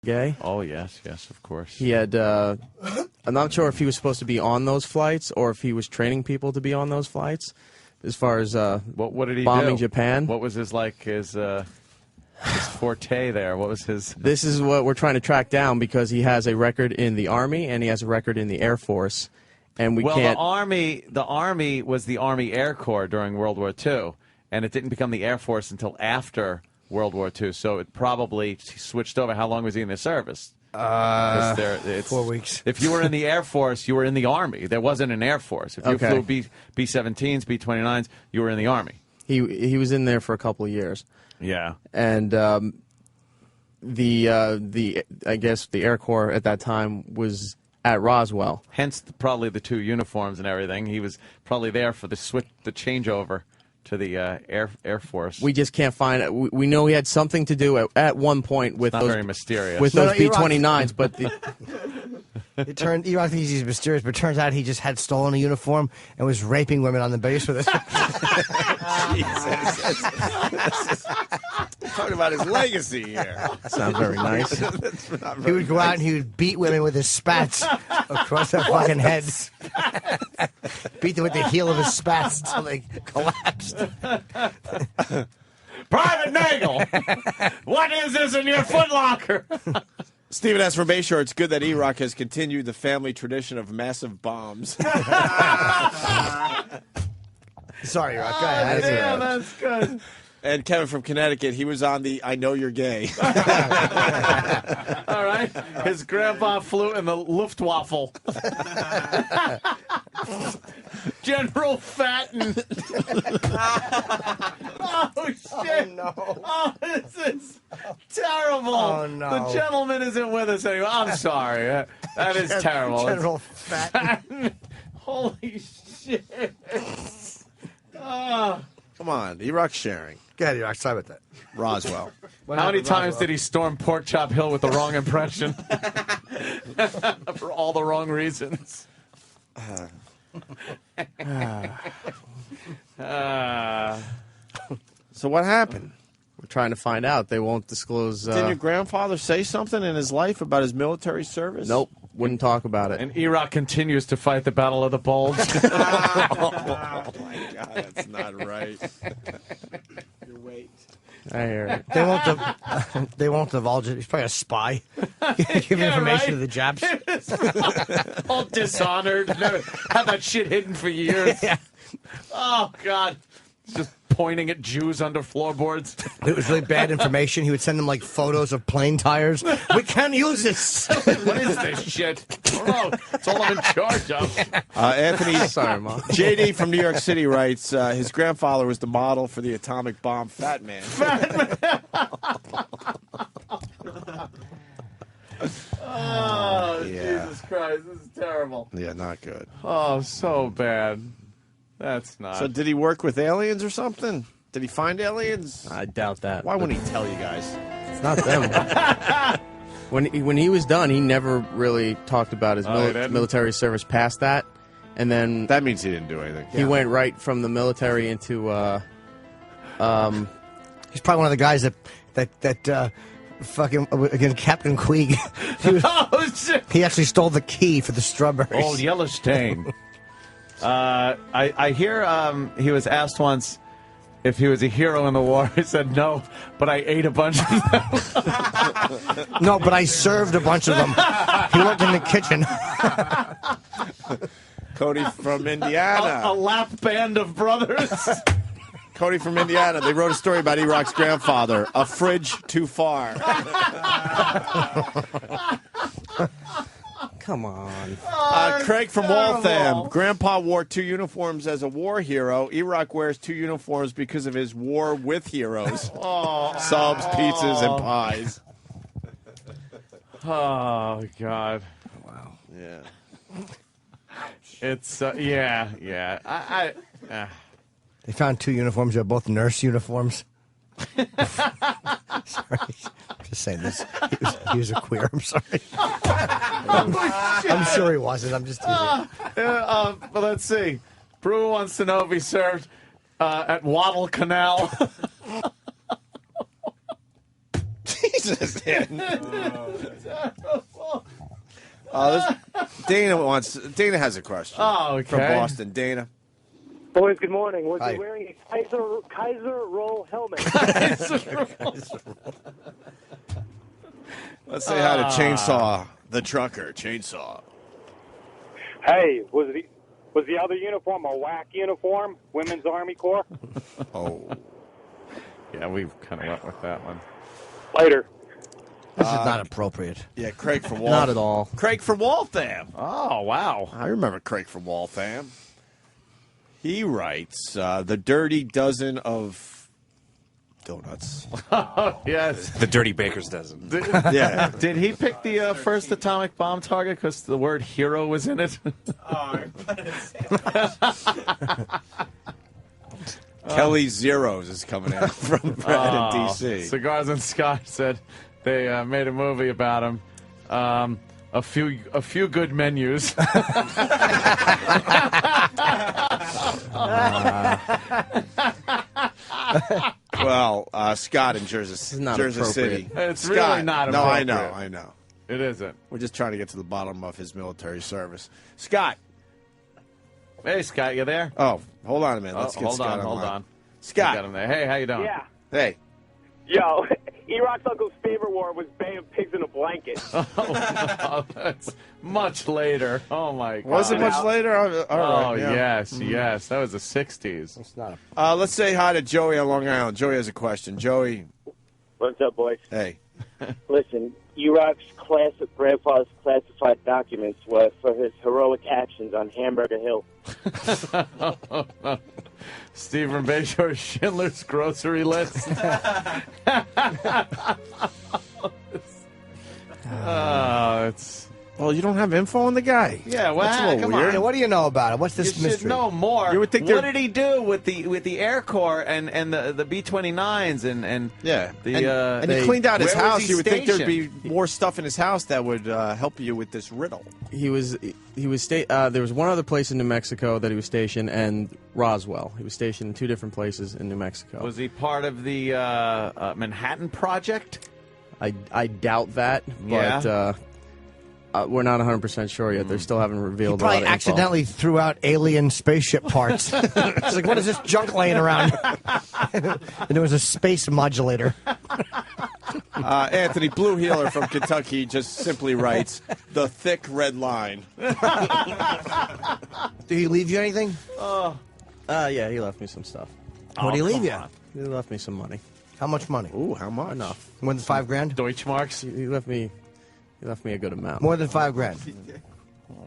gay. Oh, yes, of course. He had, I'm not sure if he was supposed to be on those flights or if he was training people to be on those flights as far as what did he bombing do? Japan. What was his forte there? What was his... This is what we're trying to track down because he has a record in the Army and he has a record in the Air Force. And the Army was the Army Air Corps during World War II, and it didn't become the Air Force until after World War II, so it probably switched over. How long was he in the service? 4 weeks. If you were in the Air Force, you were in the Army. There wasn't an Air Force. If you flew B-17s, B-29s, you were in the Army. He was in there for a couple of years. Yeah. And I guess the Air Corps at that time was at Roswell. Hence probably the two uniforms and everything. He was probably there for the changeover to the Air Force. We just can't find it. We know he had something to do at one point with those very mysterious. With those B-29s, but Erock thinks he's mysterious, but it turns out he just had stolen a uniform and was raping women on the base with it. Jesus. Talking about his legacy here. Sounds very nice. He would go out and he would beat women with his spats across their fucking heads. Beat them with the heel of his spats until they collapsed. Private Nagel, what is this in your footlocker? Stephen S. from Bayshore, it's good that Erock has continued the family tradition of massive bombs. Sorry, Erock. Go ahead. Damn, that's good. And Kevin from Connecticut, he was on the I Know You're Gay. All right. His grandpa flew in the Luftwaffe. General Fatten. Oh, shit. Oh, no. Oh, this is terrible. Oh, no. The gentleman isn't with us anymore. I'm sorry. That is terrible. General Fatten. Holy shit. Oh. Come on, Erock's sharing. Go ahead, Erock. Sorry about that. Roswell. How many times did he storm Pork Chop Hill with the wrong impression? For all the wrong reasons. So what happened? we're trying to find out. They won't disclose. Didn't your grandfather say something in his life about his military service? Nope, wouldn't talk about it. And Erock continues to fight the Battle of the Bulge. Oh, my God, that's not right. Your weight. I hear it. They won't divulge it. He's probably a spy. Give information to the Japs. All dishonored. Never had that shit hidden for years. Yeah. Oh, God. Just pointing at Jews under floorboards. It was really bad information. He would send them like photos of plane tires. We can't use this. What is this shit? I don't know. It's all I'm in charge of. Anthony, Sorry, Mom. JD from New York City writes, his grandfather was the model for the atomic bomb, Fat Man. Oh, Yeah. Jesus Christ. This is terrible. Yeah, not good. Oh, so bad. That's not. So did he work with aliens or something? Did he find aliens? I doubt that. Why wouldn't he tell you guys? It's not them. When he was done, he never really talked about his Oh, he didn't? military service past that, and then That means he didn't do anything. he went right from the military into. He's probably one of the guys that fucking against Captain Queeg. Oh, shit. He actually stole the key for the strawberries. Old Yellowstone. I hear he was asked once if he was a hero in the war. He said no, but I ate a bunch of them. No, but I served a bunch of them. He worked in the kitchen. Cody from Indiana. A lap band of brothers. Cody from Indiana. They wrote a story about Erock's grandfather. A fridge too far. Come on. Craig from Waltham. Grandpa wore 2 uniforms as a war hero. Erock wears 2 uniforms because of his war with heroes. Subs, pizzas, and pies. Oh God. Wow. Yeah. It's yeah. They found 2 uniforms. They're both nurse uniforms. Sorry. Just saying this. He was a queer. I'm sorry. I'm sure he wasn't. I'm just teasing. But let's see. Brew wants to know if he served at Wattle Canal. business in. Dana has a question. Oh, okay. From Boston. Dana. Boys, good morning. Was Hi. he wearing a Kaiser roll helmet? Let's say hi to Chainsaw, the trucker. Chainsaw. Hey, was the other uniform a whack uniform? Women's Army Corps? Oh. Yeah, we've kind of went with that one. Later. This is not appropriate. Yeah, Craig from Waltham. Not at all. Craig from Waltham. Oh, wow. I remember Craig from Waltham. He writes, the dirty dozen of donuts. Oh, yes. The Dirty Baker's dozen. Yeah. Did he pick the first atomic bomb target because the word hero was in it? Kelly Zeros is coming in from Brad in D.C. Cigars and Scotch said they made a movie about him. A few good menus. Well, Scott in Jersey not City. appropriate. It's Scott, really not No, I appropriate. know. It isn't. We're just trying to get to the bottom of his military service. Scott. Hey, Scott, you there? Oh, hold on a minute. Let's get hold Scott on, hold online. on. Scott. We got him there. Hey, how you doing? Yeah. Hey. Yo, Erock's uncle's favorite war was Bay of Pigs in a Blanket. Oh, that's much later. Oh, my God. Was it much later? All right, Oh, yeah. yes. That was the 60s. It's not Let's say hi to Joey on Long Island. Joey has a question. Joey, What's up, boys? hey. Listen, Erock's grandfather's classified documents were for his heroic actions on Hamburger Hill. Steve from Bayshore, Schindler's grocery list. Oh, it's... Well, you don't have info on the guy. Yeah, well, That's a little come weird. on. Yeah, what do you know about it? What's You this should mystery? know more. You would think what they're- did he do with the Air Corps and the B-29s and Yeah. the and he cleaned out his where was house. he You would think there'd be stationed? more stuff in his house that would help you with this riddle. There was one other place in New Mexico that he was stationed, and Roswell. He was stationed in 2 different places in New Mexico. Was he part of the Manhattan Project? I doubt that, Yeah. but we're not 100% sure yet. They still haven't He revealed a lot probably of info. accidentally threw out alien spaceship parts. It's like, what is this junk laying around? And there was a space modulator. Anthony Blue Healer from Kentucky just simply writes, the thick red line. Did he leave you anything? Yeah, he left me some stuff. What did he leave come you? on. He left me some money. How much money? Ooh, how much? Enough. More than $5,000? Deutschmarks? He left me a good amount. More than $5,000.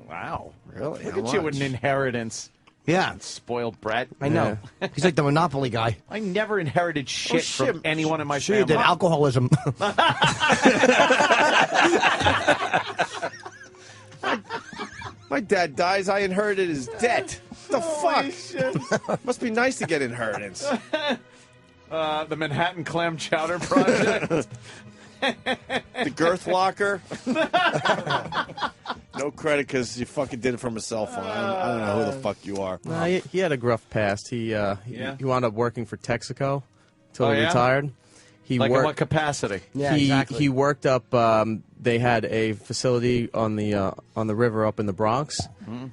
Wow. Really? Look How at you much? with an inheritance. Yeah, Spoiled brat. I know. He's like the Monopoly guy. I never inherited shit shit. from anyone in my Sure you family. did. Alcoholism. My dad dies, I inherited his debt. The fuck? Must be nice to get inheritance. The Manhattan Clam Chowder Project. The girth locker. No credit because you fucking did it from a cell phone. I don't know who the fuck you are. Nah, he had a gruff past. He wound up working for Texaco until Oh, he yeah? retired. He Like in worked. what capacity? Yeah, he exactly. he worked up. They had a facility on the river up in the Bronx.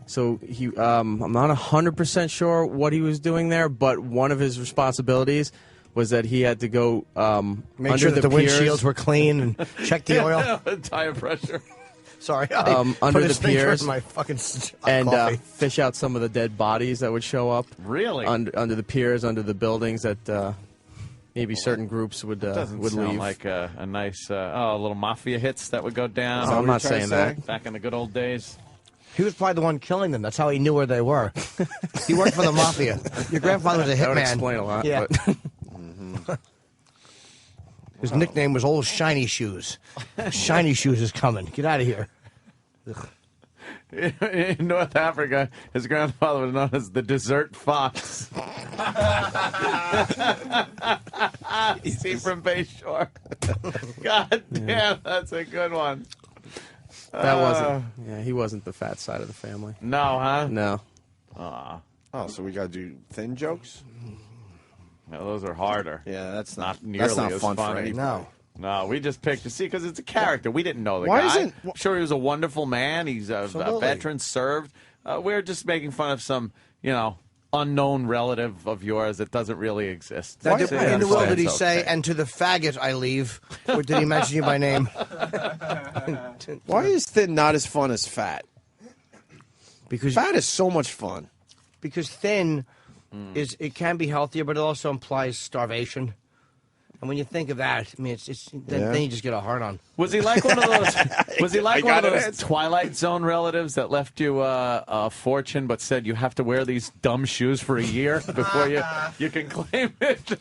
So I'm not 100% sure what he was doing there, but one of his responsibilities was that he had to go Make under sure that the piers, windshields were clean and check the oil. Tire pressure. Sorry, I under put a the sprinkler piers in my fucking hot and coffee. fish out some of the dead bodies that would show up Really? under the piers, under the buildings that maybe certain groups would Doesn't would sound leave. like a nice little mafia hits that would go down. I'm not trying to saying say? that. Back in the good old days. He was probably the one killing them. That's how he knew where they were. He worked for the mafia. Your grandfather was a That would hitman. explain a lot. Yeah. But His nickname was Old Shiny Shoes. Shiny Shoes is coming. Get out of here. In North Africa, his grandfather was known as the Dessert Fox. He's from Bayshore. God damn, that's a good one. that wasn't. Yeah, he wasn't the fat side of the family. No, huh? No. Oh, so we got to do thin jokes? No, those are harder. Yeah, that's Not not nearly that's not as fun funny. for anybody. No. No, we just picked to see because it's a character. We didn't know the Why guy. isn't- I'm sure he was a wonderful man. He's a Absolutely. veteran, served. We're just making fun of some, unknown relative of yours that doesn't really exist. Now, So you in the will, understand did he it's say, okay. and to the faggot I leave? Or did he mention you by name? Why is thin not as fun as fat? Because Fat is so much fun. thin it can be healthier, but it also implies starvation. And when you think of that, I mean, it's then you just get a hard on. Was he like one of those? Was he like I one of got an those answer. Twilight Zone relatives that left you a fortune, but said you have to wear these dumb shoes for a year before you can claim it?